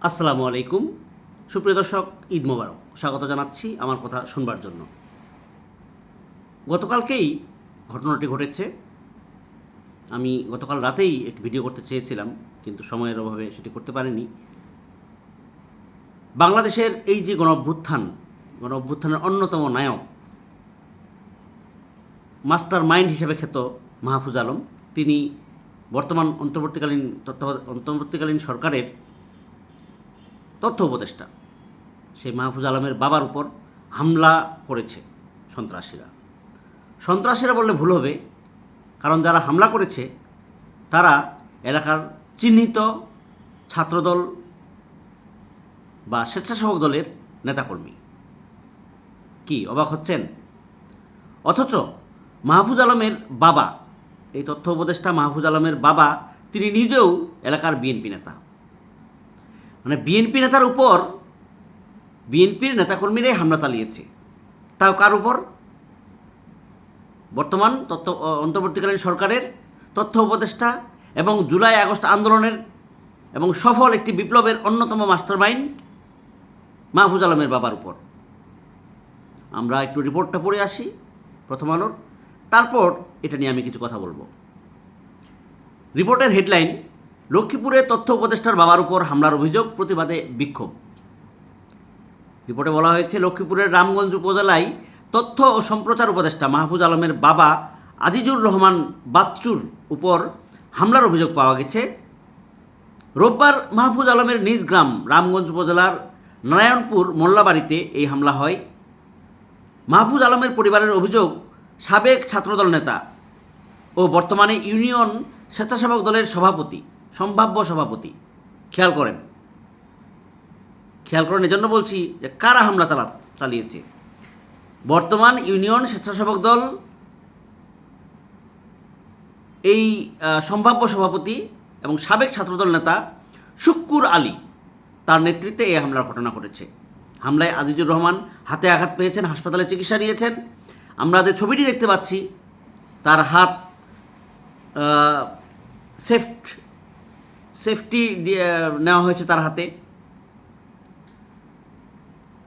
আসসালামু আলাইকুম। সুপ্রিয় দর্শক, ঈদ মোবারক। স্বাগত জানাচ্ছি আমার কথা শুনবার জন্য। গতকালকেই ঘটনাটি ঘটেছে। আমি গতকাল রাতেই একটি ভিডিও করতে চেয়েছিলাম, কিন্তু সময়ের অভাবে সেটি করতে পারিনি। বাংলাদেশের এই যে গণ অভ্যুত্থানের অন্যতম নায়ক, মাস্টার মাইন্ড হিসেবে খ্যাত মাহফুজ আলম, তিনি বর্তমান অন্তর্বর্তীকালীন সরকারের তথ্য উপদেষ্টা। সেই মাহফুজ আলমের বাবার উপর হামলা করেছে সন্ত্রাসীরা বললে ভুল হবে, কারণ যারা হামলা করেছে তারা এলাকার চিহ্নিত ছাত্রদল বা স্বেচ্ছাসেবক দলের নেতাকর্মী। কি অবাক হচ্ছেন? অথচ মাহফুজ আলমের বাবা, এই তথ্য উপদেষ্টা মাহফুজ আলমের বাবা, তিনি নিজেও এলাকার বিএনপি নেতা। মানে বিএনপি নেতার উপর বিএনপির নেতাকর্মীরাই হামলা চালিয়েছে। তাও কার উপর? বর্তমান অন্তর্বর্তীকালীন সরকারের তথ্য উপদেষ্টা এবং জুলাই আগস্ট আন্দোলনের এবং সফল একটি বিপ্লবের অন্যতম মাস্টারমাইন্ড মাহফুজ আলমের বাবার উপর। আমরা একটু রিপোর্টটা পড়ে আসি প্রথম আলোর, তারপর এটা নিয়ে আমি কিছু কথা বলবো। রিপোর্টের হেডলাইন: লক্ষ্মীপুরে তথ্য উপদেষ্টার বাবার উপর হামলার অভিযোগ, প্রতিবাদে বিক্ষোভ। রিপোর্টে বলা হয়েছে, লক্ষ্মীপুরের রামগঞ্জ উপজেলায় তথ্য ও সম্প্রচার উপদেষ্টা মাহফুজ আলমের বাবা আজিজুর রহমান বাচ্চুর উপর হামলার অভিযোগ পাওয়া গেছে। রোববার মাহফুজ আলমের নিজ গ্রাম রামগঞ্জ উপজেলার নারায়ণপুর মোল্লাবাড়িতে এই হামলা হয়। মাহফুজ আলমের পরিবারের অভিযোগ, সাবেক ছাত্রদল নেতা ও বর্তমানে ইউনিয়ন স্বেচ্ছাসেবক দলের সম্ভাব্য সভাপতি। খেয়াল করেন এজন্য বলছি যে কারা হামলা চালিয়েছে। বর্তমান ইউনিয়ন স্বেচ্ছাসেবক দল এই সম্ভাব্য সভাপতি এবং সাবেক ছাত্রদল নেতা শুক্কুর আলী, তার নেতৃত্বে এই হামলার ঘটনা ঘটেছে। হামলায় আজিজুর রহমান হাতে আঘাত পেয়েছেন, হাসপাতালে চিকিৎসা নিয়েছেন। আমরা যে ছবিটি দেখতে পাচ্ছি, তার হাত সেফটি দিয়ে নেওয়া হয়েছে তার হাতে।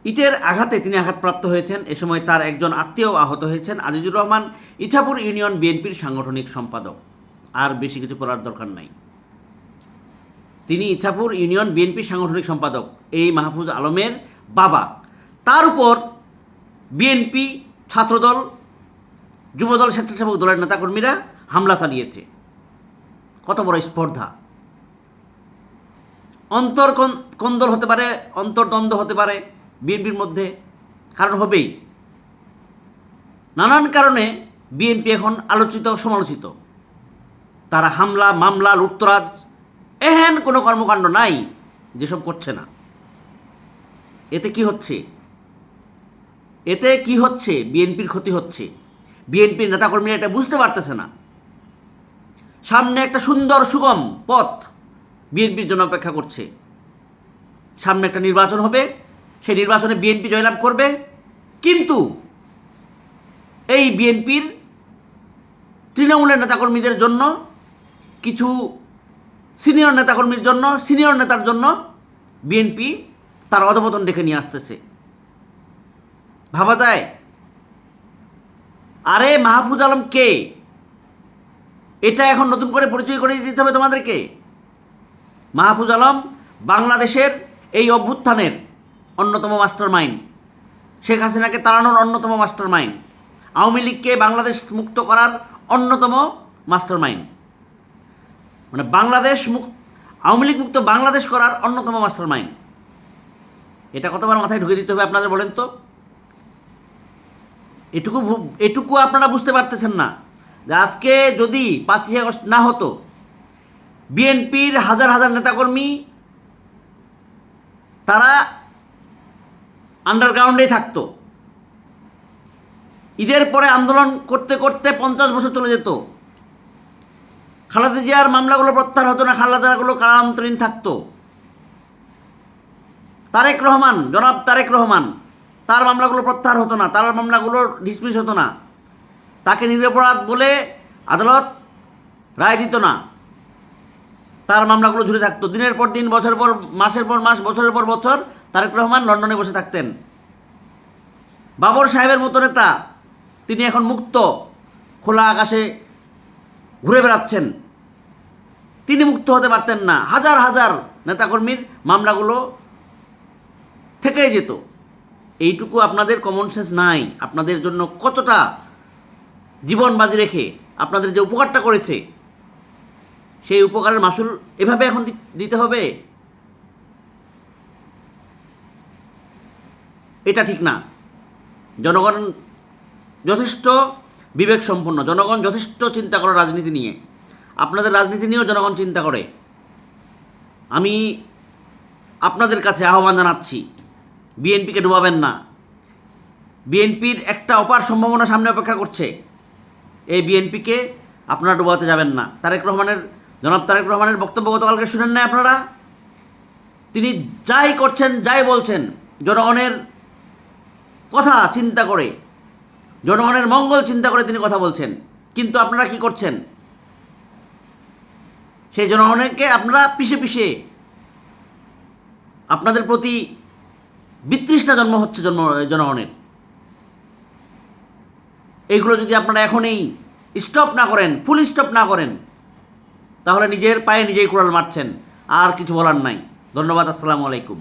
ইটের আঘাতে তিনি আঘাতপ্রাপ্ত হয়েছেন। এ সময় তার একজন আত্মীয় আহত হয়েছেন। আজিজুর রহমান ইছাপুর ইউনিয়ন বিএনপির সাংগঠনিক সম্পাদক। আর বেশি কিছু করার দরকার নাই, তিনি ইছাপুর ইউনিয়ন বিএনপির সাংগঠনিক সম্পাদক, এই মাহফুজ আলমের বাবা। তার উপর বিএনপি, ছাত্রদল, যুবদল, স্বেচ্ছাসেবক দলের নেতাকর্মীরা হামলা চালিয়েছে। কত বড় স্পর্ধা! অন্তর্দ্বন্দ্ব হতে পারে বিএনপির মধ্যে, কারণ হবেই। নানান কারণে বিএনপি এখন আলোচিত, সমালোচিত। তারা হামলা, মামলা, লুটতরাজ, এহেন কোনো কর্মকাণ্ড নাই যেসব করছে না। এতে কি হচ্ছে? বিএনপির ক্ষতি হচ্ছে। বিএনপির নেতাকর্মীরা এটা বুঝতে পারতেছে না। সামনে একটা সুন্দর সুগম পথ বিএনপির জন্য অপেক্ষা করছে। সামনে একটা নির্বাচন হবে, সেই নির্বাচনে বিএনপি জয়লাভ করবে। কিন্তু এই বিএনপির তৃণমূলের নেতাকর্মীদের জন্য, কিছু সিনিয়র নেতার জন্য বিএনপি তার অধপতন ডেকে নিয়ে আসতেছে। ভাবা যায়? আরে মাহফুজ আলম কে? এটা এখন নতুন করে পরিচয় করে দিতে হবে তোমাদেরকে। মাহফুজ আলম বাংলাদেশের এই অভ্যুত্থানের অন্যতম মাস্টারমাইন্ড, শেখ হাসিনাকে তাড়ানোর অন্যতম মাস্টারমাইন্ড, আওয়ামী লীগকে বাংলাদেশ মুক্ত করার অন্যতম মাস্টারমাইন্ড, মানে আওয়ামী লীগ মুক্ত বাংলাদেশ করার অন্যতম মাস্টারমাইন্ড। এটা কতবার মাথায় ঢুকে দিতে হবে আপনাদের বলেন তো? এটুকু আপনারা বুঝতে পারতেছেন না যে আজকে যদি 5ই আগস্ট না হতো, বিএনপির হাজার হাজার নেতাকর্মী তারা আন্ডারগ্রাউন্ডেই থাকতো। ঈদের পরে আন্দোলন করতে করতে 50 বছর চলে যেত। খালেদা জিয়ার মামলাগুলো প্রত্যাহার হতো না, খালেদাগুলো কারান্তরীণ থাকতো। জনাব তারেক রহমান, তার মামলাগুলো প্রত্যাহার হতো না, তার মামলাগুলো ডিসমিস হতো না, তাকে নিরপরাধ বলে আদালত রায় দিত না। তার মামলাগুলো ঝুলে থাকতো। দিনের পর দিন, বছরের পর মাসের পর মাস, বছরের পর বছর তারেক রহমান লন্ডনে বসে থাকতেন। বাবর সাহেবের মতো নেতা তিনি এখন মুক্ত, খোলা আকাশে ঘুরে বেড়াচ্ছেন। তিনি মুক্ত হতে পারতেন না, হাজার হাজার নেতাকর্মীর মামলাগুলো থেকেই যেত। এইটুকু আপনাদের কমন সেন্স নাই। আপনাদের জন্য কতটা জীবন বাজি রেখে আপনাদের যে উপকারটা করেছে, সেই উপকারের মাসুল এভাবে এখন দিতে হবে? এটা ঠিক না। জনগণ যথেষ্ট বিবেক সম্পন্ন, জনগণ যথেষ্ট চিন্তা করে রাজনীতি নিয়ে। আপনাদের রাজনীতি নিয়েও জনগণ চিন্তা করে। আমি আপনাদের কাছে আহ্বান জানাচ্ছি, বিএনপিকে ডুবাবেন না। বিএনপির একটা অপার সম্ভাবনা সামনে অপেক্ষা করছে। এই বিএনপিকে আপনারা ডুবাতে যাবেন না। জনাব তারেক রহমানের বক্তব্য গতকালকে শুনেন না আপনারা? তিনি যাই করছেন, যাই বলছেন, জনগণের কথা চিন্তা করে, জনগণের মঙ্গল চিন্তা করে তিনি কথা বলছেন। কিন্তু আপনারা কি করছেন? সেই জনগণকে আপনারা পিষে পিষে আপনাদের প্রতি বিতৃষ্ণা জন্ম হচ্ছে জনগণের। এইগুলো যদি আপনারা এখনই স্টপ না করেন, ফুল স্টপ না করেন, তাহলে নিজের পায়ে নিজেই কুড়াল মারছেন। আর কিছু বলার নাই। ধন্যবাদ। আসসালামু আলাইকুম।